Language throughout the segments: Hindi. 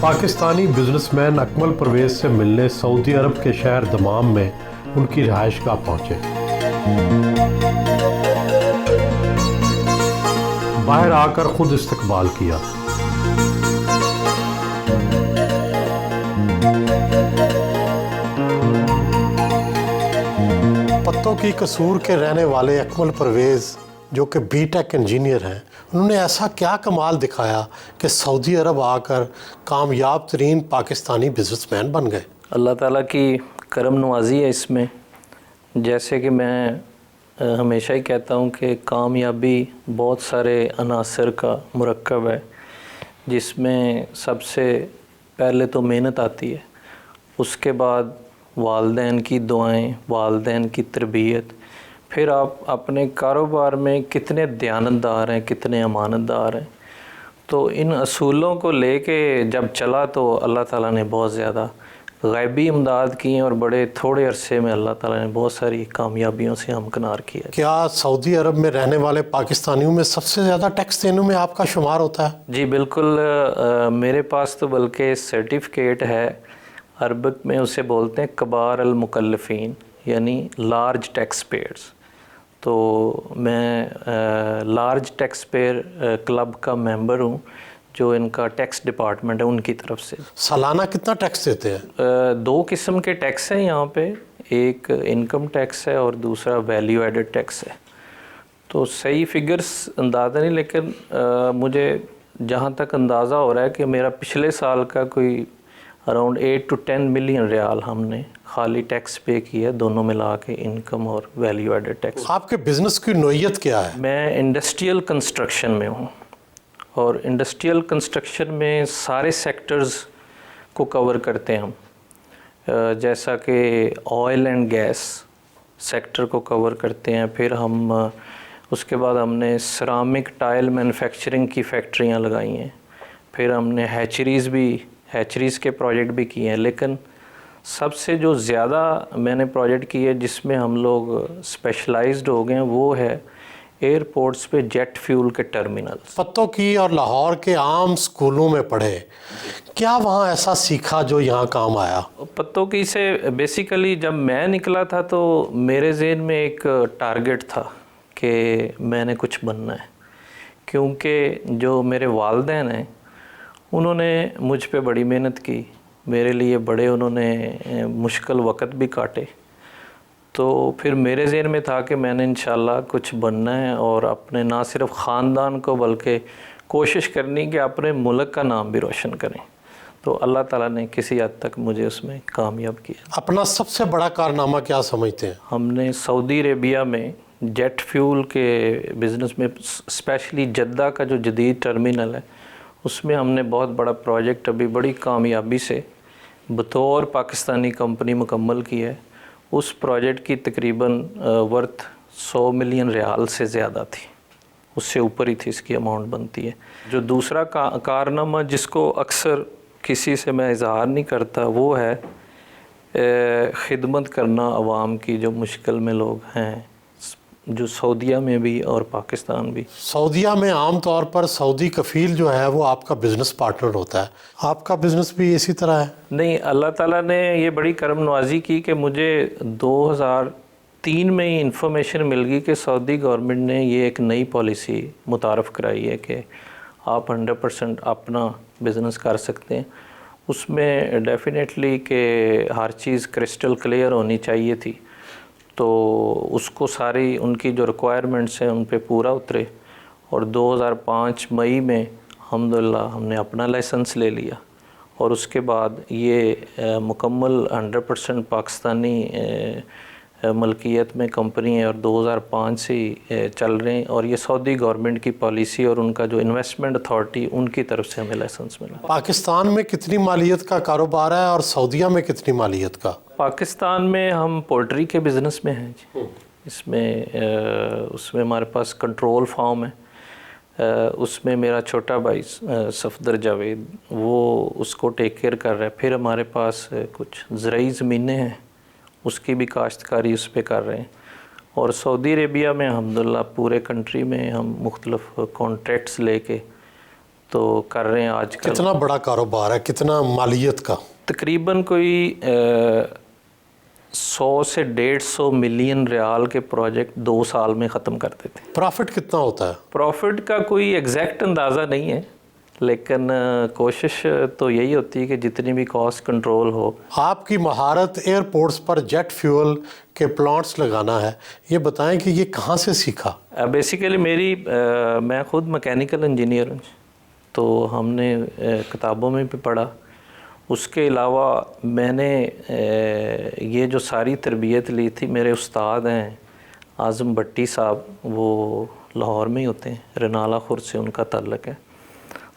पाकिस्तानी बिजनेसमैन अकमल परवेज से मिलने सऊदी अरब के शहर दमाम में उनकी रिहाइशगाह पहुंचे। बाहर आकर खुद इस्तकबाल किया। पत्तों की कसूर के रहने वाले अकमल परवेज जो कि बीटेक इंजीनियर हैं, उन्होंने ऐसा क्या कमाल दिखाया कि सऊदी अरब आकर कामयाब तरीन पाकिस्तानी बिजनेसमैन बन गए। अल्लाह ताला की करम नवाजी है इसमें। जैसे कि मैं हमेशा ही कहता हूँ कि कामयाबी बहुत सारे अनासर का मुरक्कब है, जिसमें सबसे पहले तो मेहनत आती है, उसके बाद वालदैन की दुआएं, वालदैन की तरबियत, फिर आप अपने कारोबार में कितने दयानतदार हैं, कितने अमानतदार हैं। तो इन असूलों को लेके जब चला तो अल्लाह ताला ने बहुत ज़्यादा गैबी इमदाद की और बड़े थोड़े अरसे में अल्लाह ताला ने बहुत सारी कामयाबियों से हमकिनार किया। क्या सऊदी अरब में रहने वाले पाकिस्तानियों में सबसे ज़्यादा टैक्स देने में आपका शुमार होता है? जी बिल्कुल, मेरे पास तो बल्कि सर्टिफिकेट है, अरबिक में उसे बोलते हैं कबार अल मुकल्लफीन, यानी लार्ज टैक्स पेयर्स। तो मैं लार्ज टैक्स पेयर क्लब का मेंबर हूँ, जो इनका टैक्स डिपार्टमेंट है उनकी तरफ से। सालाना कितना टैक्स देते हैं? दो किस्म के टैक्स हैं यहाँ पे, एक इनकम टैक्स है और दूसरा वैल्यू एडेड टैक्स है। तो सही फिगर्स अंदाज़ा नहीं, लेकिन मुझे जहाँ तक अंदाज़ा हो रहा है कि मेरा पिछले साल का कोई अराउंड 8 to 10 मिलियन रियाल हमने खाली टैक्स पे किया, दोनों मिला के, इनकम और वैल्यू एडेड टैक्स। आपके बिज़नेस की नोयत क्या है? मैं इंडस्ट्रियल कंस्ट्रक्शन में हूँ और इंडस्ट्रियल कंस्ट्रक्शन में सारे सेक्टर्स को कवर करते हैं हम, जैसा कि ऑयल एंड गैस सेक्टर को कवर करते हैं। फिर हम उसके बाद हमने सिरामिक टाइल मैन्युफैक्चरिंग की फैक्ट्रियाँ लगाई हैं। फिर हमने हैचरीज़ के प्रोजेक्ट भी किए हैं। लेकिन सबसे जो ज़्यादा मैंने प्रोजेक्ट किए जिसमें हम लोग स्पेशलाइज्ड हो गए हैं, वो है एयरपोर्ट्स पे जेट फ्यूल के टर्मिनल्स। पत्तों की और लाहौर के आम स्कूलों में पढ़े, क्या वहाँ ऐसा सीखा जो यहाँ काम आया? पत्तों की से बेसिकली जब मैं निकला था तो मेरे ज़हन में एक टारगेट था कि मैंने कुछ बनना है, क्योंकि जो मेरे वालिदैन हैं उन्होंने मुझ पे बड़ी मेहनत की, मेरे लिए बड़े उन्होंने मुश्किल वक़्त भी काटे। तो फिर मेरे ज़हन में था कि मैंने इंशाल्लाह कुछ बनना है और अपने ना सिर्फ ख़ानदान को बल्कि कोशिश करनी कि अपने मुल्क का नाम भी रोशन करें। तो अल्लाह ताला ने किसी हद तक मुझे उसमें कामयाब किया। अपना सबसे बड़ा कारनामा क्या समझते हैं? हमने सऊदी अरेबिया में जेट फ्यूल के बिज़नेस में, स्पेशली जद्दा का जो जदीद टर्मिनल है, उसमें हमने बहुत बड़ा प्रोजेक्ट अभी बड़ी कामयाबी से बतौर पाकिस्तानी कंपनी मुकम्मल की है। उस प्रोजेक्ट की तकरीबन वर्थ 100 मिलियन रियाल से ज़्यादा थी, उससे ऊपर ही थी इसकी अमाउंट बनती है। जो दूसरा कारनामा जिसको अक्सर किसी से मैं इज़हार नहीं करता, वो है ख़िदमत करना आवाम की, जो मुश्किल में लोग हैं, जो सऊदीया में भी और पाकिस्तान भी। सऊदीया में आम तौर पर सऊदी कफ़ील जो है वो आपका बिज़नेस पार्टनर होता है, आपका बिज़नेस भी इसी तरह है? नहीं, अल्लाह ताला ने ये बड़ी करम नवाजी की कि मुझे 2003 में ही इंफॉर्मेशन मिल गई कि सऊदी गवर्नमेंट ने ये एक नई पॉलिसी मुतारफ़ कराई है कि आप 100% अपना बिज़नेस कर सकते हैं। उसमें डेफिनेटली कि हर चीज़ क्रिस्टल क्लियर होनी चाहिए थी, तो उसको सारी उनकी जो रिक्वायरमेंट्स हैं उन पे पूरा उतरे और 2005 मई में अल्हम्दुलिल्लाह हमने अपना लाइसेंस ले लिया और उसके बाद ये मुकम्मल 100% पाकिस्तानी मलकियत में कंपनी है और 2005 से ही चल रहे हैं। और ये सऊदी गवर्नमेंट की पॉलिसी और उनका जो इन्वेस्टमेंट अथॉरिटी, उनकी तरफ से हमें लाइसेंस मिला। पाकिस्तान में कितनी मालियत का कारोबार है और सऊदीया में कितनी मालियत का? पाकिस्तान में हम पोल्ट्री के बिज़नेस में हैं जी। इसमें उसमें हमारे पास कंट्रोल फार्म है, उसमें मेरा छोटा भाई सफदर जावेद वो उसको टेक केयर कर रहा है। फिर हमारे पास कुछ ज़राई ज़मीनें हैं, उसकी भी काश्तकारी उस पर कर रहे हैं। और सऊदी अरेबिया में अल्हम्दुलिल्लाह पूरे कंट्री में हम मुख्तलिफ कॉन्ट्रैक्ट्स लेके तो कर रहे हैं। आजकल कितना बड़ा कारोबार है, कितना मालियत का? तकरीबन कोई 100 से 150 मिलियन रियाल के प्रोजेक्ट 2 साल में ख़त्म कर देते हैं। प्रॉफिट कितना होता है? प्रॉफिट का कोई एग्जैक्ट अंदाज़ा नहीं है, लेकिन कोशिश तो यही होती है कि जितनी भी कॉस्ट कंट्रोल हो। आपकी महारत एयरपोर्ट्स पर जेट फ्यूल के प्लांट्स लगाना है, ये बताएं कि ये कहाँ से सीखा? बेसिकली मैं ख़ुद मैकेनिकल इंजीनियर हूँ, तो हमने किताबों में भी पढ़ा। उसके अलावा मैंने ये जो सारी तरबियत ली थी, मेरे उस्ताद हैं आज़म भट्टी साहब, वो लाहौर में ही होते हैं, रनाला खुर्द से उनका ताल्लुक़ है।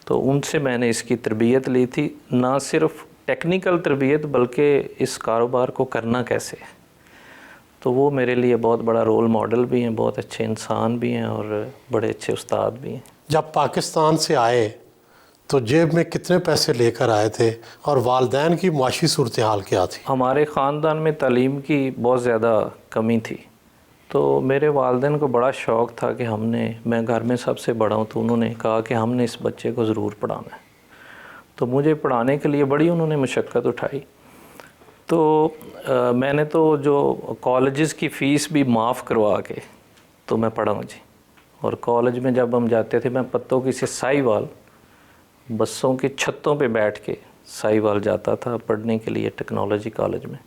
तो उनसे मैंने इसकी तरबियत ली थी, ना सिर्फ टेक्निकल तरबियत बल्कि इस कारोबार को करना कैसे है। तो वो मेरे लिए बहुत बड़ा रोल मॉडल भी हैं, बहुत अच्छे इंसान भी हैं और बड़े अच्छे उस्ताद भी हैं। जब पाकिस्तान से आए तो जेब में कितने पैसे लेकर आए थे और वालिदैन की माशी सूरत हाल क्या थी? हमारे ख़ानदान में तालीम की बहुत ज़्यादा कमी थी, तो मेरे वालिदैन को बड़ा शौक़ था कि मैं घर में सबसे बड़ा हूँ, तो उन्होंने कहा कि हमने इस बच्चे को ज़रूर पढ़ाना है। तो मुझे पढ़ाने के लिए बड़ी उन्होंने मशक्क़त उठाई। तो मैंने तो जो कॉलेजेस की फ़ीस भी माफ़ करवा के तो मैं पढ़ा हूँ जी। और कॉलेज में जब हम जाते थे, मैं पत्तों की से साहिवाल बसों की छतों पे बैठ के साहिवाल जाता था पढ़ने के लिए टेक्नोलॉजी कॉलेज में।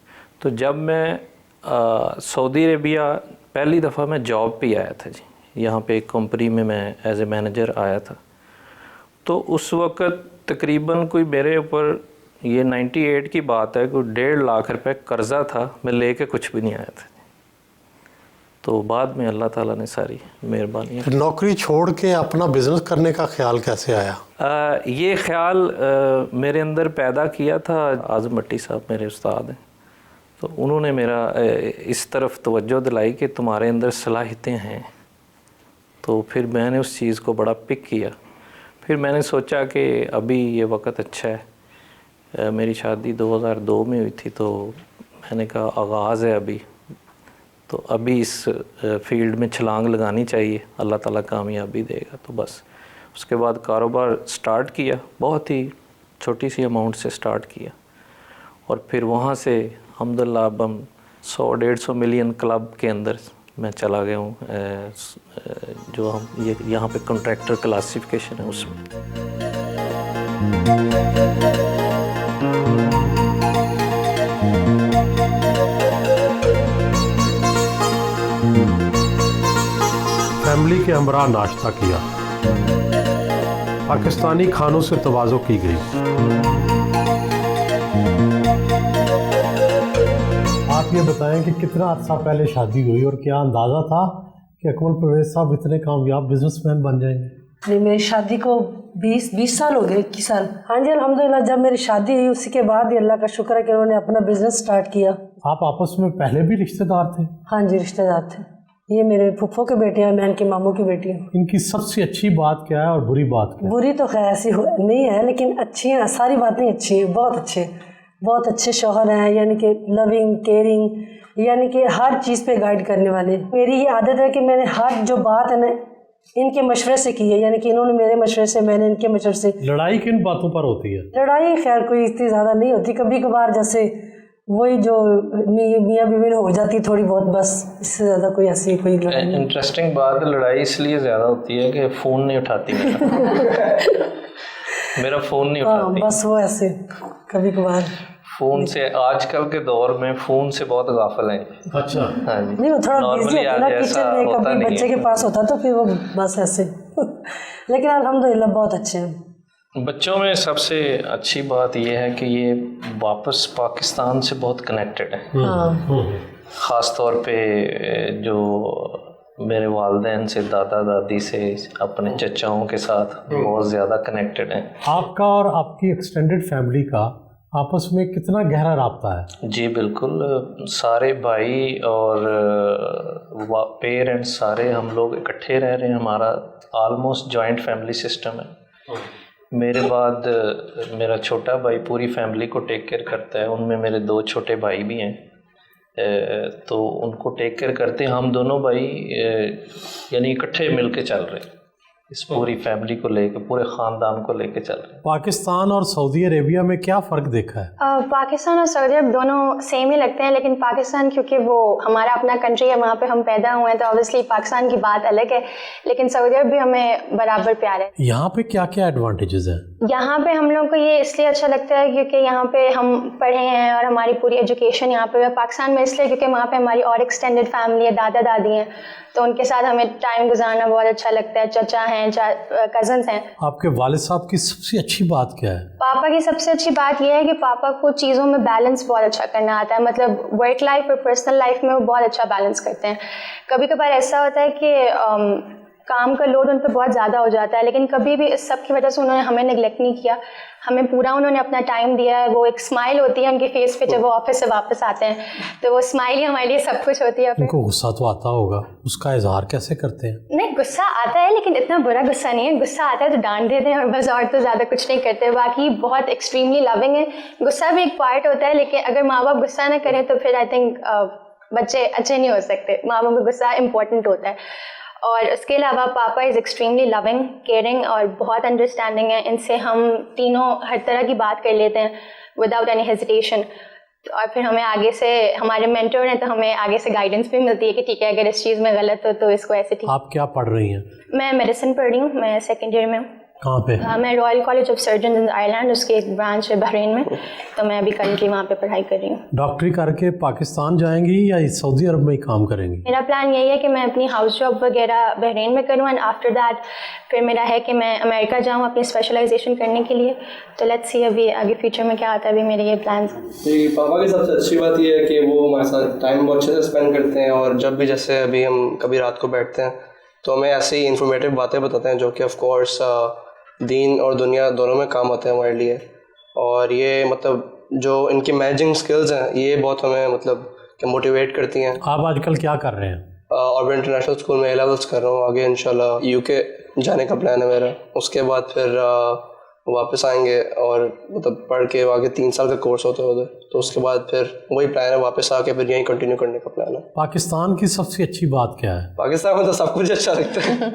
तो जब मैं सऊदी अरेबिया पहली दफ़ा मैं जॉब पे आया था जी, यहाँ पे एक कंपनी में मैं एज ए मैनेजर आया था। तो उस वक़्त तकरीबन कोई मेरे ऊपर, ये 98 की बात है, कोई 1.5 लाख रुपए कर्ज़ा था, मैं लेके कुछ भी नहीं आया था। तो बाद में अल्लाह ताला ने सारी मेहरबानी। नौकरी छोड़ के अपना बिज़नेस करने का ख्याल कैसे आया? ये ख्याल मेरे अंदर पैदा किया था आज़म भट्टी साहब, मेरे उस्ताद हैं। तो उन्होंने मेरा इस तरफ तवज्जो दिलाई कि तुम्हारे अंदर सलाहियतें हैं। तो फिर मैंने उस चीज़ को बड़ा पिक किया। फिर मैंने सोचा कि अभी ये वक्त अच्छा है। मेरी शादी 2002 में हुई थी, तो मैंने कहा आगाज़ है अभी, तो अभी इस फील्ड में छलांग लगानी चाहिए, अल्लाह ताला कामयाबी देगा। तो बस उसके बाद कारोबार स्टार्ट किया, बहुत ही छोटी सी अमाउंट से स्टार्ट किया और फिर वहाँ से अल्हम्दुलिल्लाह अब हम 100-150 मिलियन क्लब के अंदर मैं चला गया हूँ। जो हम यहाँ पे कॉन्ट्रैक्टर क्लासिफिकेशन है उसमें। फैमिली के हमरा नाश्ता किया, पाकिस्तानी खानों से तवाज़ो की गई। आप ये बताएं कि कितना अर्सा पहले शादी हुई और क्या अंदाज़ा था कि अकमल परवेज़ साहब इतने कामयाब बिजनेसमैन बन जाएंगे? नहीं, मेरी शादी को 20 साल हो गए, 21 साल। हाँ जी, अल्हम्दुलिल्लाह जब मेरी शादी हुई उसी के बाद ही अल्लाह का शुक्र है कि उन्होंने अपना बिजनेस स्टार्ट किया। आप आपस में पहले भी रिश्तेदार थे? हाँ जी, रिश्तेदार थे। ये मेरे फुफ्फो के बेटे हैं, मैं इनके मामू की बेटी हूँ। इनकी सबसे अच्छी बात क्या है और बुरी बात क्या है? बुरी तो खैर ऐसी नहीं है, लेकिन अच्छी हैं, सारी बातें अच्छी हैं, बहुत अच्छे शौहर हैं, यानी कि लविंग केयरिंग, यानी कि हर चीज़ पे गाइड करने वाले। मेरी ये आदत है कि मैंने हर जो बात है ना इनके मशवरे से की है, यानी कि इन्होंने मेरे मशवरे से, मैंने इनके मशवरे से। लड़ाई किन बातों पर होती है? लड़ाई खैर कोई इतनी ज़्यादा नहीं होती, कभी कभार जैसे वही जो मियाँ बीवी हो जाती थोड़ी बहुत, बस इससे ज़्यादा कोई ऐसी कोई लड़ाई नहीं। इंटरेस्टिंग बात है, लड़ाई इसलिए ज़्यादा होती है कि फ़ोन नहीं उठाती मेरा फ़ोन नहीं उठाती। बस वो ऐसे कभी कभार फ़ोन से, आजकल के दौर में फ़ोन से बहुत गाफिल हैं। अच्छा। हाँ जी, नहीं, वो थोड़ा बिजी होता है ना किचन में, कभी बच्चे के पास होता तो फिर वो बस ऐसे लेकिन अल्हम्दुलिल्लाह बहुत अच्छे हैं। बच्चों में सबसे अच्छी बात यह है कि ये वापस पाकिस्तान से बहुत कनेक्टेड है। ख़ास तौर पे जो मेरे वालिदैन से, दादा दादी से, अपने चचाओं के साथ बहुत ज़्यादा कनेक्टेड हैं। आपका और आपकी एक्सटेंडेड फैमिली का आपस में कितना गहरा राब्ता है? जी बिल्कुल, सारे भाई और पेरेंट्स सारे हम लोग इकट्ठे रह रहे हैं। हमारा ऑलमोस्ट जॉइंट फैमिली सिस्टम है। मेरे बाद मेरा छोटा भाई पूरी फैमिली को टेक केयर करता है। उनमें मेरे 2 छोटे भाई भी हैं, तो उनको टेक केयर करते हैं। हम दोनों भाई यानी इकट्ठे मिल के चल रहे हैं, इस पूरी फैमिली को लेके, पूरे ख़ानदान को लेके चल रहे हैं। पाकिस्तान और सऊदी अरेबिया में क्या फ़र्क देखा है? पाकिस्तान और सऊदी अरब दोनों सेम ही लगते हैं, लेकिन पाकिस्तान क्योंकि वो हमारा अपना कंट्री है, वहाँ पे हम पैदा हुए हैं, तो ऑब्वियसली पाकिस्तान की बात अलग है, लेकिन सऊदी अरब भी हमें बराबर प्यार है। यहाँ पे क्या क्या एडवांटेजेस हैं? यहाँ पे हम लोग को ये इसलिए अच्छा लगता है क्योंकि यहाँ पे हम पढ़े हैं और हमारी पूरी एजुकेशन यहाँ पे है। पाकिस्तान में इसलिए क्योंकि वहाँ पे हमारी और एक्सटेंडेड फैमिली है, दादा दादी हैं, तो उनके साथ हमें टाइम गुजारना बहुत अच्छा लगता है। चचा हैं, कज़न्स हैं। आपके वालिद साहब की सबसे अच्छी बात क्या है? पापा की सबसे अच्छी बात यह है कि पापा को चीज़ों में बैलेंस बहुत अच्छा करना आता है। मतलब वर्क लाइफ और पर्सनल लाइफ में वो बहुत अच्छा बैलेंस करते हैं। कभी कभार ऐसा होता है कि काम का लोड उन पर बहुत ज़्यादा हो जाता है, लेकिन कभी भी इस सब की वजह से उन्होंने हमें नेगलेक्ट नहीं किया। हमें पूरा उन्होंने अपना टाइम दिया है। वो एक स्माइल होती है उनके फेस पे जब वो ऑफिस से वापस आते हैं, तो वो स्माइल ही हमारे लिए सब कुछ होती है। उनको गुस्सा तो आता होगा, उसका इजहार कैसे करते हैं? नहीं, गुस्सा आता है, लेकिन इतना बुरा गुस्सा नहीं है। गुस्सा आता है तो डांट देते हैं और बस, और तो ज़्यादा कुछ नहीं करते। बाकी बहुत एक्सट्रीमली लविंग है। गुस्सा भी एक पार्ट होता है, लेकिन अगर माँ बाप गुस्सा ना करें तो फिर आई थिंक बच्चे अच्छे नहीं हो सकते। माँ बाप को गुस्सा इंपॉर्टेंट होता है। और उसके अलावा पापा इज़ एक्सट्रीमली लविंग, केयरिंग और बहुत अंडरस्टैंडिंग है। इनसे हम तीनों हर तरह की बात कर लेते हैं विदाउट एनी हेजिटेशन। और फिर हमें आगे से, हमारे मेंटर हैं, तो हमें आगे से गाइडेंस भी मिलती है कि ठीक है, अगर इस चीज़ में गलत हो तो इसको ऐसे ठीक। आप क्या पढ़ रही हैं? मैं मेडिसिन पढ़ रही हूँ, मैं 2nd ईयर में हूँ। कहाँ पे? मैं royal college of surgeon in Ireland, उसके एक ब्रांच है बहरीन में, तो मैं अभी करंटली वहाँ पे पढ़ाई कर रही हूँ। डॉक्टरी करके पाकिस्तान जाएंगी या सऊदी अरब में ही काम करेंगी? मेरा प्लान यही है कि मैं अपनी हाउस जॉब वगैरह बहरीन में करूँ, एंड आफ्टर दैट फिर मेरा है कि मैं अमेरिका जाऊँ अपनी स्पेशलाइजेशन करने के लिए। तो लेट्स सी अभी आगे फ्यूचर में क्या आता है, अभी मेरे ये प्लान्स हैं। जी, पापा की सबसे अच्छी बात ये है कि वो हमारे साथ टाइम बहुत अच्छे से स्पेंड करते हैं, और जब भी जैसे अभी हम कभी रात को बैठते हैं तो हमें ऐसी इन्फॉर्मेटिव बातें बताते हैं जो कि ऑफ कोर्स दीन और दुनिया दोनों में काम आते हैं हमारे लिए। और ये मतलब जो इनकी मैनेजिंग स्किल्स हैं, ये बहुत हमें मतलब कि मोटिवेट करती हैं। आप आजकल क्या कर रहे हैं? ऑर्बिट इंटरनेशनल स्कूल में A-levels कर रहा हूँ। आगे इंशाल्लाह UK जाने का प्लान है मेरा। उसके बाद फिर वापस आएंगे और मतलब पढ़ के आगे 3 साल का कोर्स होता है उधर, तो उसके बाद फिर वही प्लान है, वापस आके फिर यहीं कंटिन्यू करने का प्लान है। पाकिस्तान की सबसे अच्छी बात क्या है? पाकिस्तान में तो सब कुछ अच्छा लगता है।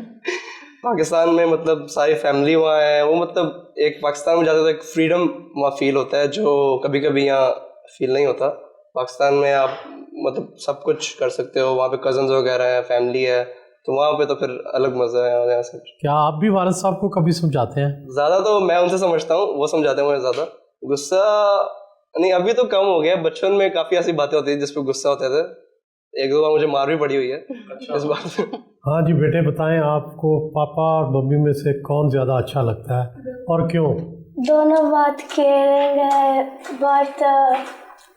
पाकिस्तान में मतलब सारी फैमिली वहाँ है। वो मतलब एक पाकिस्तान में जाते तो एक फ्रीडम वहाँ फील होता है जो कभी कभी यहाँ फील नहीं होता। पाकिस्तान में आप मतलब सब कुछ कर सकते हो, वहाँ पे कज़न्स वगैरह हैं, फैमिली है, तो वहाँ पे तो फिर अलग मज़ा है यहाँ से। क्या आप भी वालिद साहब को कभी समझाते हैं? ज़्यादा तो मैं उनसे समझता हूँ, वो समझाते हैं मुझे ज़्यादा। गुस्सा नहीं, अभी तो कम हो गया। बचपन में काफ़ी ऐसी बातें होती थी जिस पर गुस्सा होते थे। 1-2 बार मुझे मार भी पड़ी हुई है इस बात में। हाँ जी बेटे, बताएं आपको पापा और मम्मी में से कौन ज़्यादा अच्छा लगता है और क्यों? दोनों बहुत केयरिंग है, बहुत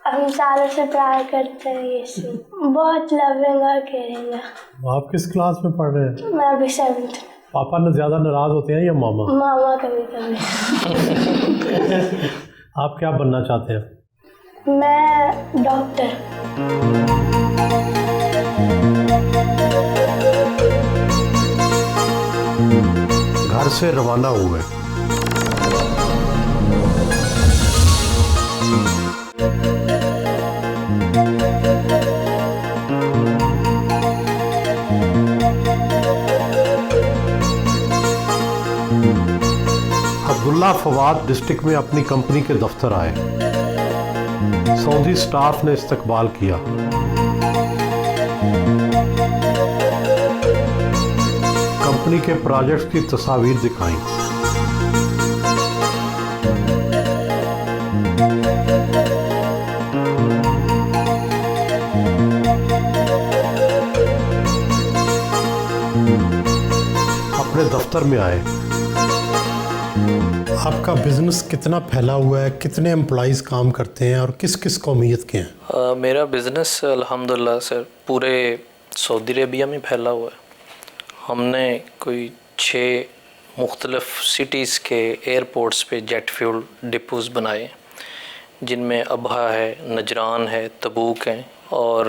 हम सालों से प्यार करते हैं। ये बहुत लविंग और केयरिंग है। आप किस क्लास में पढ़ रहे हैं? मैं अभी 7th। पापा न ज़्यादा नाराज़ होते हैं या मामा? मामा कभी कभी। आप क्या बनना चाहते हैं? मैं डॉक्टर। घर से रवाना हुए। अब्दुल्ला फवाद डिस्ट्रिक्ट में अपनी कंपनी के दफ्तर आए। सऊदी स्टाफ ने इस्तकबाल किया। कंपनी के प्रोजेक्ट्स की तस्वीर दिखाई। अपने दफ्तर में आए। आपका बिजनेस कितना फैला हुआ है, कितने एम्प्लॉइज़ काम करते हैं और किस किस कौमियत के हैं? मेरा बिज़नेस अल्हम्दुलिल्लाह सर पूरे सऊदी अरेबिया में फैला हुआ है। हमने कोई 6 मुख्तलिफ़ सिटीज़ के एयरपोर्ट्स पे जेट फ्यूल डिपोज़ बनाए जिनमें अबहा है, नजरान है, तबूक है। और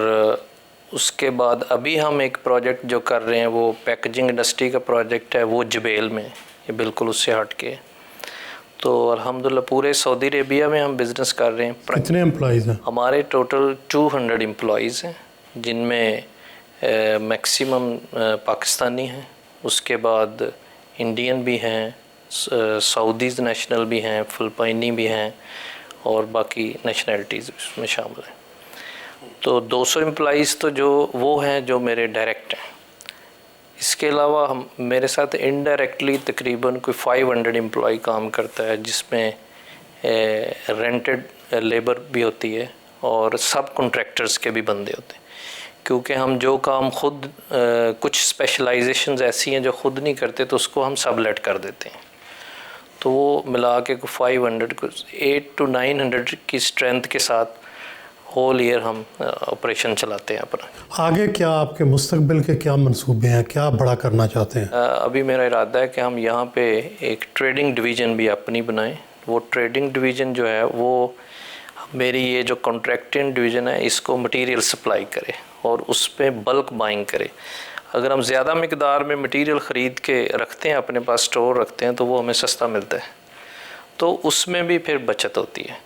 उसके बाद अभी हम एक प्रोजेक्ट जो कर रहे हैं वो पैकेजिंग इंडस्ट्री का प्रोजेक्ट है, वो जुबैल में, ये बिल्कुल उससे हट के। तो अल्हम्दुलिल्लाह पूरे सऊदी अरेबिया में हम बिज़नेस कर रहे हैं। कितने एम्प्लॉइज़ हैं? हमारे टोटल 200 एम्प्लॉइज़ हैं, जिनमें मैक्सिमम पाकिस्तानी हैं, उसके बाद इंडियन भी हैं, सऊदीज़ नेशनल भी हैं, फ़िलिपाइनी भी हैं और बाकी नेशनलिटीज़ इसमें शामिल हैं। तो 200 एम्प्लॉइज़ तो जो वो हैं जो मेरे डायरेक्ट हैं। इसके अलावा हम मेरे साथ इनडायरेक्टली तकरीबन कोई 500 एम्प्लॉय काम करता है, जिसमें रेंटेड लेबर भी होती है और सब कॉन्ट्रैक्टर्स के भी बंदे होते हैं, क्योंकि हम जो काम खुद कुछ स्पेशलाइजेशंस ऐसी हैं जो खुद नहीं करते तो उसको हम सबलेट कर देते हैं। तो वो मिला के 500 को 800 to 900 की स्ट्रेंथ के साथ होल ईयर हम ऑपरेशन चलाते हैं अपना। आगे क्या आपके मुस्तकबिल के क्या मंसूबे हैं, क्या बड़ा करना चाहते हैं? अभी मेरा इरादा है कि हम यहाँ पे एक ट्रेडिंग डिवीज़न भी अपनी बनाएं। वो ट्रेडिंग डिवीज़न जो है वो मेरी ये जो कॉन्ट्रैक्टिंग डिवीज़न है इसको मटेरियल सप्लाई करे और उस पर बल्क बाइंग करे। अगर हम ज़्यादा मिकदार में मटेरियल ख़रीद के रखते हैं, अपने पास स्टोर रखते हैं, तो वो हमें सस्ता मिलता है, तो उसमें भी फिर बचत होती है।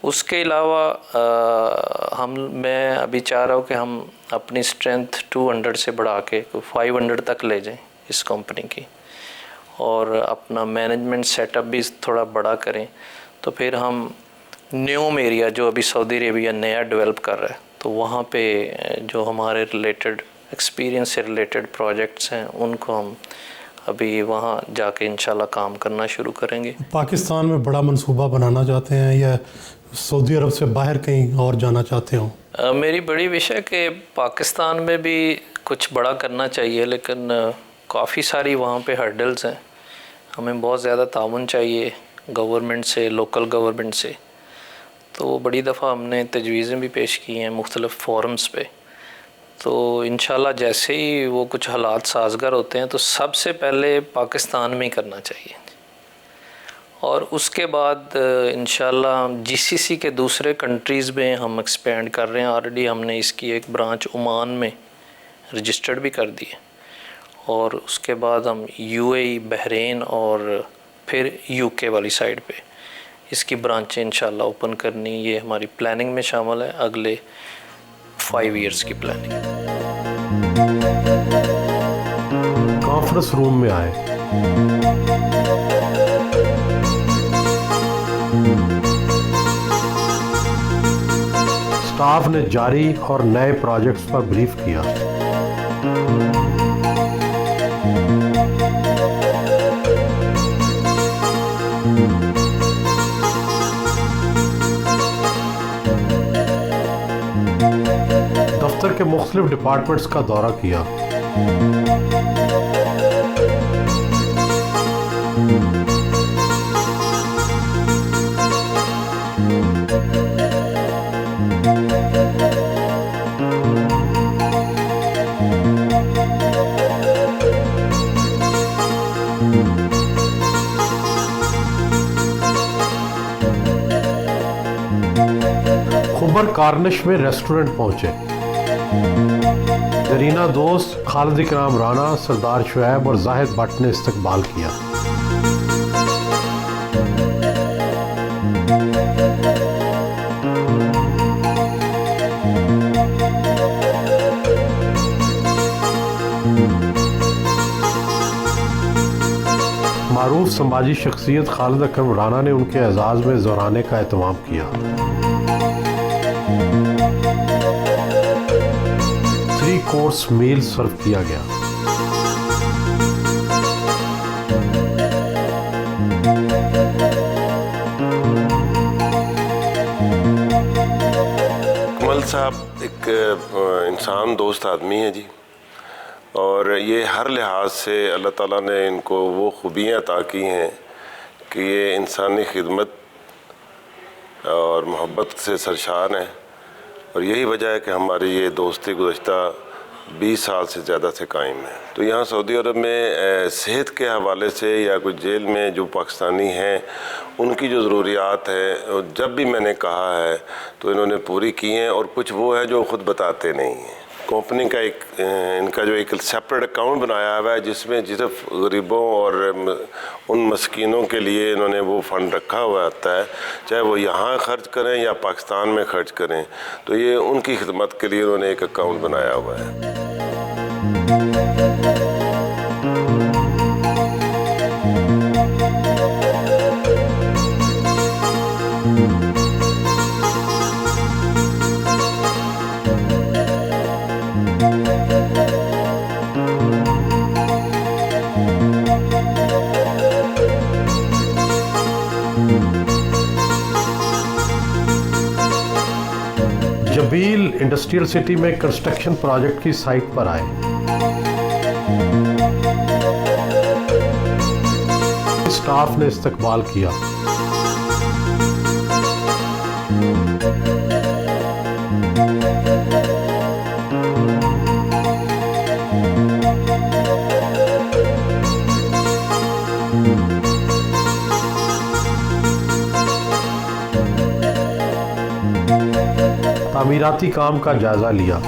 उसके अलावा मैं अभी चाह रहा हूँ कि हम अपनी स्ट्रेंथ 200 से बढ़ा के 500 तक ले जाएं इस कंपनी की, और अपना मैनेजमेंट सेटअप भी थोड़ा बड़ा करें। तो फिर हम न्यूम एरिया जो अभी सऊदी अरेबिया नया डेवलप कर रहा है, तो वहाँ पे जो हमारे रिलेटेड एक्सपीरियंस से रिलेटेड प्रोजेक्ट्स हैं उनको हम अभी वहाँ जाके इंशाल्लाह काम करना शुरू करेंगे। पाकिस्तान में बड़ा मंसूबा बनाना चाहते हैं या सऊदी अरब से बाहर कहीं और जाना चाहते हो? मेरी बड़ी विश है कि पाकिस्तान में भी कुछ बड़ा करना चाहिए, लेकिन काफ़ी सारी वहाँ पे हर्डल्स हैं। हमें बहुत ज़्यादा ताउन चाहिए गवर्नमेंट से, लोकल गवर्नमेंट से। तो बड़ी दफ़ा हमने तजवीज़ें भी पेश की हैं मुख्तलिफ़ फोरम्स पे। तो इंशाल्लाह जैसे ही वो कुछ हालात साजगार होते हैं तो सबसे पहले पाकिस्तान में ही करना चाहिए, और उसके बाद इंशाल्लाह जीसीसी के दूसरे कंट्रीज़ में हम एक्सपेंड कर रहे हैं। ऑलरेडी हमने इसकी एक ब्रांच ओमान में रजिस्टर्ड भी कर दी है, और उसके बाद हम यूएई, बहरीन और फिर यूके वाली साइड पे इसकी ब्रांचें इंशाल्लाह ओपन करनी, ये हमारी प्लानिंग में शामिल है। अगले 5 इयर्स की प्लानिंग। कॉन्फ्रेंस रूम में आए, स्टाफ ने जारी और नए प्रोजेक्ट्स पर ब्रीफ किया। दफ्तर के मुख्तलिफ डिपार्टमेंट्स का दौरा किया। खुबर कार्निश में रेस्टोरेंट पहुंचे। जरीना दोस्त, खालिद इकराम राना, सरदार शुएब और जाहिद भट्ट ने इस्तकबाल किया। मारूफ समाजी शख्सियत खालिद इकराम राना ने उनके एजाज़ में ज़ोराने का एहतमाम किया। 3 कोर्स मील सर्व किया गया। कमल साहब एक इंसान दोस्त आदमी है जी, और ये हर लिहाज से अल्लाह ताला ने इनको वो खूबियाँ अता की हैं कि ये इंसानी खिदमत और मोहब्बत से सरशान है, और यही वजह है कि हमारी ये दोस्ती गुज़श्ता 20 साल से ज़्यादा से कायम है। तो यहाँ सऊदी अरब में सेहत के हवाले से या कुछ जेल में जो पाकिस्तानी हैं उनकी जो ज़रूरियात है जब भी मैंने कहा है तो इन्होंने पूरी की हैं, और कुछ वो है जो ख़ुद बताते नहीं हैं। कंपनी का इनका जो एक सेपरेट अकाउंट बनाया हुआ है जिसमें सिर्फ गरीबों और उन मस्कीनों के लिए इन्होंने वो फ़ंड रखा हुआ आता है, चाहे वो यहाँ खर्च करें या पाकिस्तान में खर्च करें, तो ये उनकी खिदमत के लिए उन्होंने एक अकाउंट बनाया हुआ है। जबील इंडस्ट्रियल सिटी में कंस्ट्रक्शन प्रोजेक्ट की साइट पर आए। स्टाफ ने इस्तकबाल किया। तामीराती काम का जायजा लिया।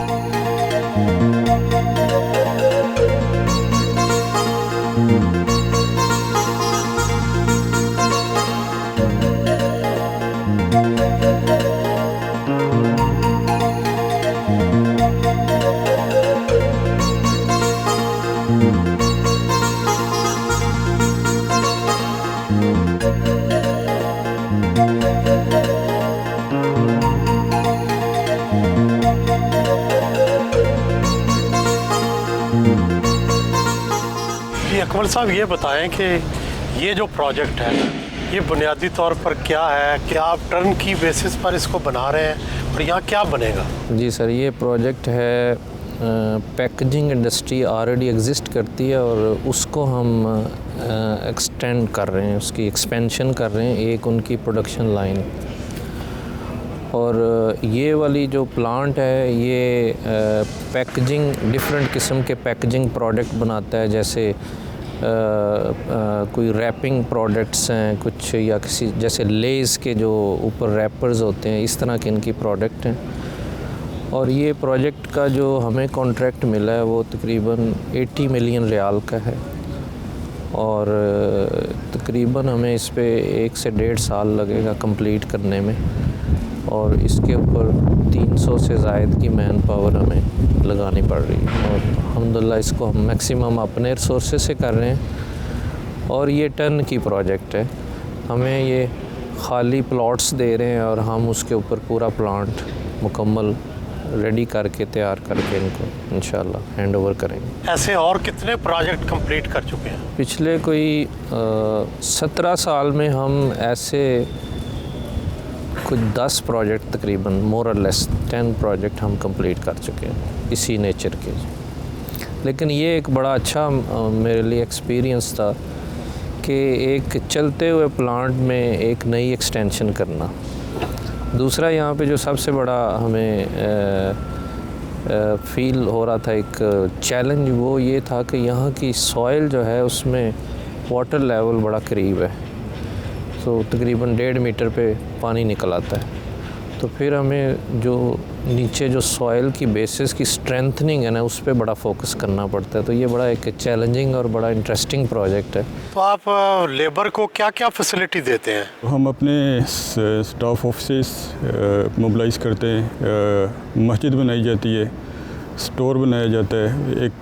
अकमल साहब ये बताएं कि ये जो प्रोजेक्ट है ये बुनियादी तौर पर क्या है, क्या आप टर्न की बेसिस पर इसको बना रहे हैं और यहाँ क्या बनेगा? जी सर, ये प्रोजेक्ट है पैकेजिंग इंडस्ट्री ऑलरेडी एग्जिस्ट करती है और उसको हम एक्सटेंड कर रहे हैं, उसकी एक्सपेंशन कर रहे हैं, एक उनकी प्रोडक्शन लाइन। और ये वाली जो प्लांट है ये पैकेजिंग डिफरेंट किस्म के पैकेजिंग प्रोडक्ट बनाता है, जैसे कोई रैपिंग प्रोडक्ट्स हैं कुछ, या किसी जैसे लेज़ के जो ऊपर रैपर्स होते हैं, इस तरह के इनकी प्रोडक्ट हैं। और ये प्रोजेक्ट का जो हमें कॉन्ट्रैक्ट मिला है वो तकरीबन 80 मिलियन रियाल का है और तकरीबन हमें इस पे 1 से 1.5 साल लगेगा कंप्लीट करने में, और इसके ऊपर 300 से ज़ायद की मैन पावर हमें लगानी पड़ रही है। और अल्हम्दुलिल्लाह इसको हम मैक्सिमम अपने रिसोर्सेज से कर रहे हैं। और ये टर्न की प्रोजेक्ट है, हमें ये खाली प्लॉट्स दे रहे हैं और हम उसके ऊपर पूरा प्लांट मुकम्मल रेडी करके तैयार करके इनको इंशाल्लाह हैंड ओवर करेंगे। ऐसे और कितने प्रोजेक्ट कंप्लीट कर चुके हैं? पिछले कोई 17 साल में हम ऐसे कुछ 10 प्रोजेक्ट तकरीबन मोर और लेस 10 प्रोजेक्ट हम कंप्लीट कर चुके हैं इसी नेचर के। लेकिन ये एक बड़ा अच्छा मेरे लिए एक्सपीरियंस था कि एक चलते हुए प्लांट में एक नई एक्सटेंशन करना। दूसरा यहाँ पे जो सबसे बड़ा हमें फील हो रहा था एक चैलेंज, वो ये था कि यहाँ की सॉइल जो है उसमें वाटर लेवल बड़ा करीब है, तो तकरीबन 1.5 मीटर पे पानी निकल आता है। तो फिर हमें जो नीचे जो सॉइल की बेसिस की स्ट्रेंथनिंग है ना, उस पर बड़ा फोकस करना पड़ता है। तो ये बड़ा एक चैलेंजिंग और बड़ा इंटरेस्टिंग प्रोजेक्ट है। तो आप लेबर को क्या क्या फैसिलिटी देते हैं? हम अपने स्टाफ ऑफिस मोबिलाइज़ करते हैं, मस्जिद बनाई जाती है, स्टोर बनाया जाता है, एक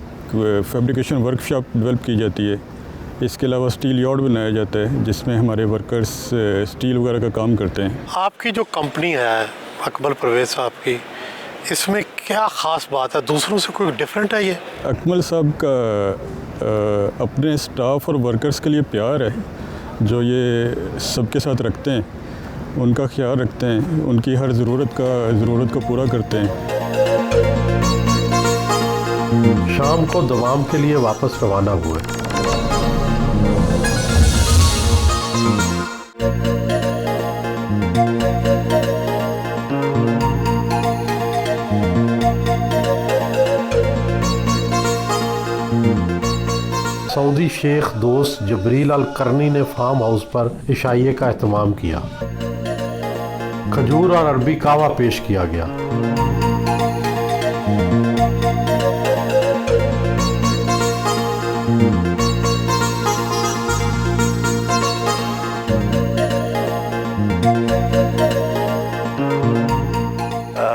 फैब्रिकेशन वर्कशॉप डेवलप की जाती है। इसके अलावा स्टील यार्ड बनाया जाता है जिसमें हमारे वर्कर्स स्टील वगैरह का काम करते हैं। आपकी जो कंपनी है अकमल परवेज़ साहब की, इसमें क्या ख़ास बात है, दूसरों से कोई डिफरेंट है ये? अकमल साहब का अपने स्टाफ और वर्कर्स के लिए प्यार है जो ये सबके साथ रखते हैं, उनका ख्याल रखते हैं, उनकी हर ज़रूरत को पूरा करते हैं। शाम को दवाम के लिए वापस रवाना हुए। सऊदी शेख दोस्त जबरील अल करनी ने फार्म हाउस पर इशाइये का एहतमाम किया। खजूर और अरबी कहवा पेश किया गया।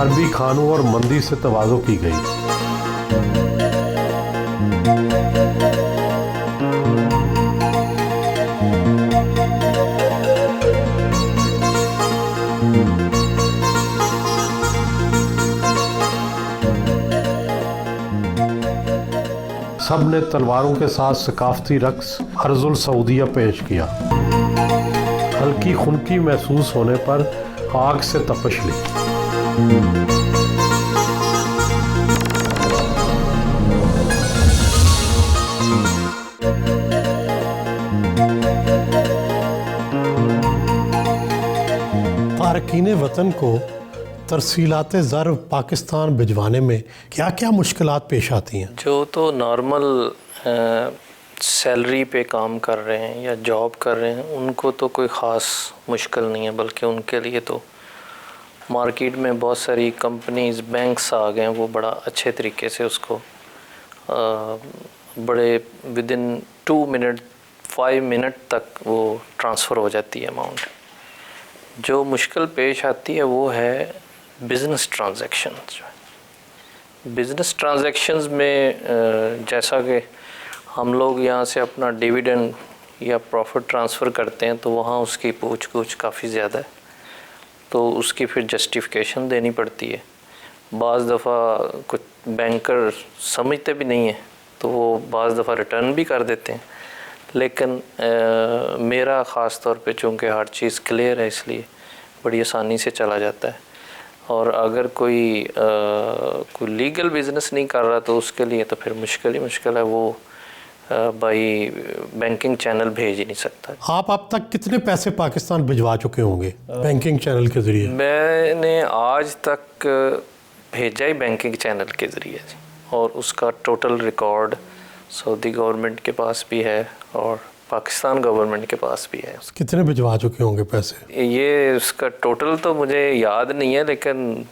अरबी खानों और मंदी से तवाज़ो की गई। सब ने तलवारों के साथ सकाफती रक्स अर्जुल सऊदिया पेश किया। हल्की खुनकी महसूस होने पर आग से तपश ली। तारकीन वतन को तरसीलात ज़र पाकिस्तान भिजवाने में क्या क्या मुश्किलात पेश आती हैं? जो तो नॉर्मल सैलरी पे काम कर रहे हैं या जॉब कर रहे हैं उनको तो कोई ख़ास मुश्किल नहीं है, बल्कि उनके लिए तो मार्केट में बहुत सारी कंपनीज़, बैंक्स आ गए हैं, वो बड़ा अच्छे तरीके से उसको बड़े विदिन 2 मिनट 5 मिनट तक वो ट्रांसफ़र हो जाती है अमाउंट। जो मुश्किल पेश आती है वो है बिज़नेस ट्रांजैक्शंस। बिज़नेस ट्रांजैक्शंस में जैसा कि हम लोग यहाँ से अपना डिविडेंड या प्रॉफिट ट्रांसफ़र करते हैं तो वहाँ उसकी पूछ-गछ काफ़ी ज़्यादा है, तो उसकी फिर जस्टिफिकेशन देनी पड़ती है। बाज़ दफ़ा कुछ बैंकर समझते भी नहीं है तो वो बाज़ दफ़ा रिटर्न भी कर देते हैं, लेकिन मेरा ख़ास तौर पे चूँकि हर चीज़ क्लियर है इसलिए बड़ी आसानी से चला जाता है। और अगर कोई लीगल बिज़नेस नहीं कर रहा तो उसके लिए तो फिर मुश्किल है, वो भाई बैंकिंग चैनल भेज ही नहीं सकता। आप अब तक कितने पैसे पाकिस्तान भिजवा चुके होंगे बैंकिंग चैनल के ज़रिए? मैंने आज तक भेजा ही बैंकिंग चैनल के ज़रिए जी, और उसका टोटल रिकॉर्ड सऊदी गवर्नमेंट के पास भी है और पाकिस्तान गवर्नमेंट के पास भी है। कितने भिजवा चुके होंगे पैसे? ये उसका टोटल तो मुझे याद नहीं है, लेकिन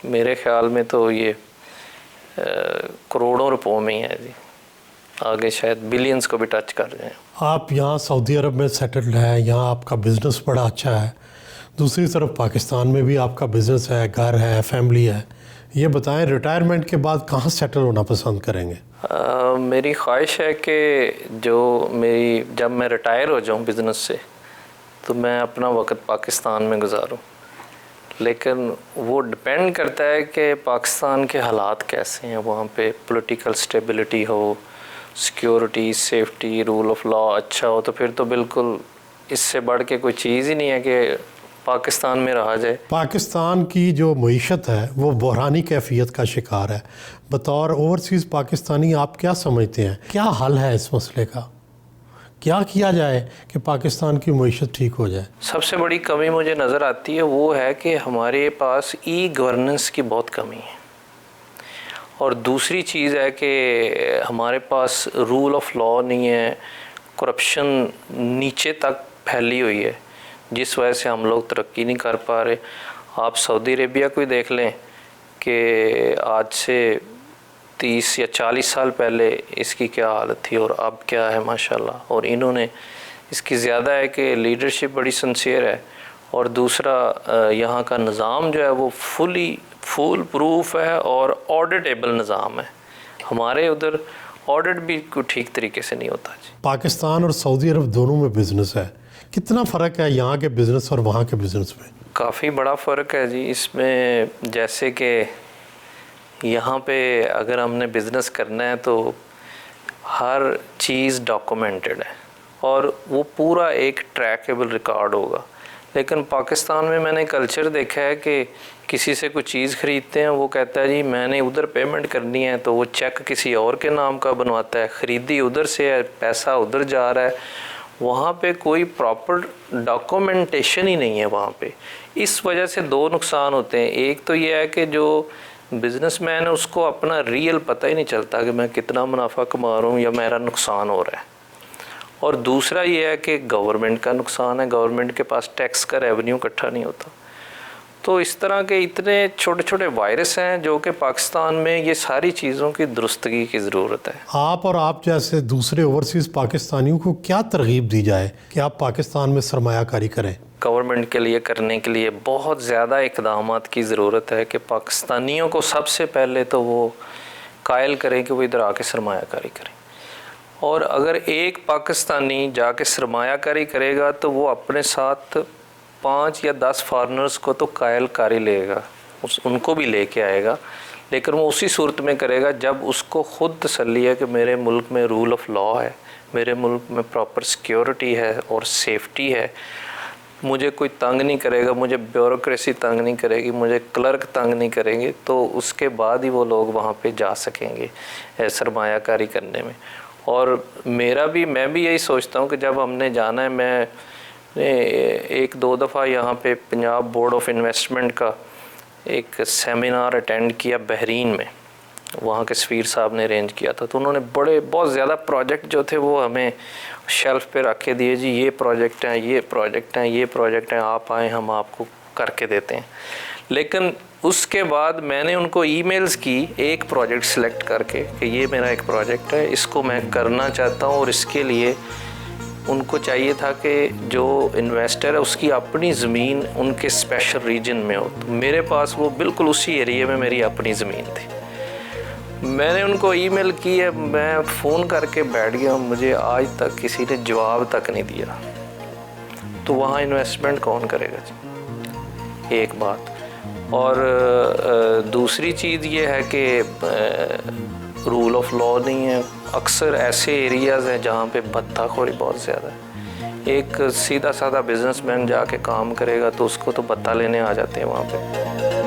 मेरे ख्याल में तो ये करोड़ों रुपयों में ही है जी, आगे शायद बिलियंस को भी टच कर रहे हैं। आप यहाँ सऊदी अरब में सेटल्ड है, यहाँ आपका बिज़नेस बड़ा अच्छा है, दूसरी तरफ पाकिस्तान में भी आपका बिज़नेस है, घर है, फैमिली है। ये बताएं रिटायरमेंट के बाद कहाँ सेटल होना पसंद करेंगे? मेरी ख्वाहिश है कि जब मैं रिटायर हो जाऊँ बिज़नेस से तो मैं अपना वक्त पाकिस्तान में गुजारूँ, लेकिन वो डिपेंड करता है कि पाकिस्तान के हालात कैसे हैं, वहाँ पे पॉलिटिकल स्टेबिलिटी हो, security, safety, rule of law अच्छा हो, तो फिर तो बिल्कुल इससे बढ़ के कोई चीज़ ही नहीं है कि पाकिस्तान में रहा जाए। पाकिस्तान की जो मईशत है वो बहरानी कैफियत का शिकार है। बतौर ओवरसीज़ पाकिस्तानी आप क्या समझते हैं, क्या हल है इस मसले का? क्या किया जाए कि पाकिस्तान की मईशत ठीक हो जाए? सबसे बड़ी कमी मुझे नज़र आती है वो है कि हमारे पास ई गवर्नेंस की बहुत कमी है, और दूसरी चीज़ है कि हमारे पास रूल ऑफ लॉ नहीं है, करप्शन नीचे तक फैली हुई है, जिस वजह से हम लोग तरक्की नहीं कर पा रहे। आप सऊदी अरेबिया को ही देख लें कि आज से 30 या 40 साल पहले इसकी क्या हालत थी और अब क्या है माशाल्लाह। और इन्होंने इसकी ज़्यादा है कि लीडरशिप बड़ी सिंसियर है, और दूसरा यहाँ का निज़ाम जो है वो फुल प्रूफ है और ऑडिटेबल निज़ाम है। हमारे उधर ऑडिट भी कोई ठीक तरीके से नहीं होता जी। पाकिस्तान और सऊदी अरब दोनों में बिज़नेस है, कितना फ़र्क है यहाँ के बिज़नेस और वहाँ के बिज़नेस में? काफ़ी बड़ा फ़र्क है जी इसमें। जैसे कि यहाँ पे अगर हमने बिज़नेस करना है तो हर चीज़ डॉक्यूमेंटेड है और वो पूरा एक ट्रैकेबल रिकॉर्ड होगा। लेकिन पाकिस्तान में मैंने कल्चर देखा है कि किसी से कोई चीज़ ख़रीदते हैं, वो कहता है जी मैंने उधर पेमेंट करनी है, तो वो चेक किसी और के नाम का बनवाता है, ख़रीदी उधर से है, पैसा उधर जा रहा है। वहाँ पे कोई प्रॉपर डॉक्यूमेंटेशन ही नहीं है वहाँ पे। इस वजह से दो नुकसान होते हैं। एक तो ये है कि जो बिज़नेसमैन है उसको अपना रियल पता ही नहीं चलता कि मैं कितना मुनाफा कमा रहा हूँ या मेरा नुकसान हो रहा है। और दूसरा ये है कि गवर्नमेंट का नुकसान है, गवर्नमेंट के पास टैक्स का रेवेन्यू इकट्ठा नहीं होता। तो इस तरह के इतने छोटे छोटे वायरस हैं जो कि पाकिस्तान में ये सारी चीज़ों की दुरुस्तगी की ज़रूरत है। आप और आप जैसे दूसरे ओवरसीज़ पाकिस्तानियों को क्या तरगीब दी जाए कि आप पाकिस्तान में सरमायाकारी करें? गवर्नमेंट के लिए करने के लिए बहुत ज़्यादा इक़दामात की ज़रूरत है कि पाकिस्तानियों को सबसे पहले तो वो कायल करें कि वो इधर आके सरमायाकारी करें। और अगर एक पाकिस्तानी जाके सरमायाकारी करेगा तो वो अपने साथ 5 या 10 फॉरेनर्स को तो कायल कर ही लेगा, उनको भी लेके आएगा। लेकिन वो उसी सूरत में करेगा जब उसको ख़ुद तसल्ली है कि मेरे मुल्क में रूल ऑफ लॉ है, मेरे मुल्क में प्रॉपर सिक्योरिटी है और सेफ्टी है, मुझे कोई तंग नहीं करेगा, मुझे ब्यूरोक्रेसी तंग नहीं करेगी, मुझे क्लर्क तंग नहीं करेंगे। तो उसके बाद ही वो लोग वहाँ पे जा सकेंगे सरमायाकारी करने में। और मैं भी यही सोचता हूँ कि जब हमने जाना है, मैं 1-2 दफ़ा यहाँ पे पंजाब बोर्ड ऑफ इन्वेस्टमेंट का एक सेमिनार अटेंड किया बहरीन में, वहाँ के सफ़ीर साहब ने अरेंज किया था। तो उन्होंने बहुत ज़्यादा प्रोजेक्ट जो थे वो हमें शेल्फ पे रख के दिए, जी ये प्रोजेक्ट हैं, ये प्रोजेक्ट हैं, ये प्रोजेक्ट हैं, आप आएँ हम आपको करके देते हैं। लेकिन उसके बाद मैंने उनको ईमेल्स की एक प्रोजेक्ट सिलेक्ट करके कि ये मेरा एक प्रोजेक्ट है, इसको मैं करना चाहता हूँ। और इसके लिए उनको चाहिए था कि जो इन्वेस्टर है उसकी अपनी ज़मीन उनके स्पेशल रीजन में हो। तो मेरे पास वो बिल्कुल उसी एरिया में मेरी अपनी ज़मीन थी। मैंने उनको ईमेल की है, मैं फ़ोन करके बैठ गया, मुझे आज तक किसी ने जवाब तक नहीं दिया। तो वहाँ इन्वेस्टमेंट कौन करेगा जी? एक बात। और दूसरी चीज़ ये है कि रूल ऑफ लॉ नहीं है। अक्सर ऐसे एरियाज़ हैं जहाँ पे भत्ताखोरी बहुत ज़्यादा है। एक सीधा साधा बिजनेसमैन जाके काम करेगा तो उसको तो भत्ता लेने आ जाते हैं वहाँ पे।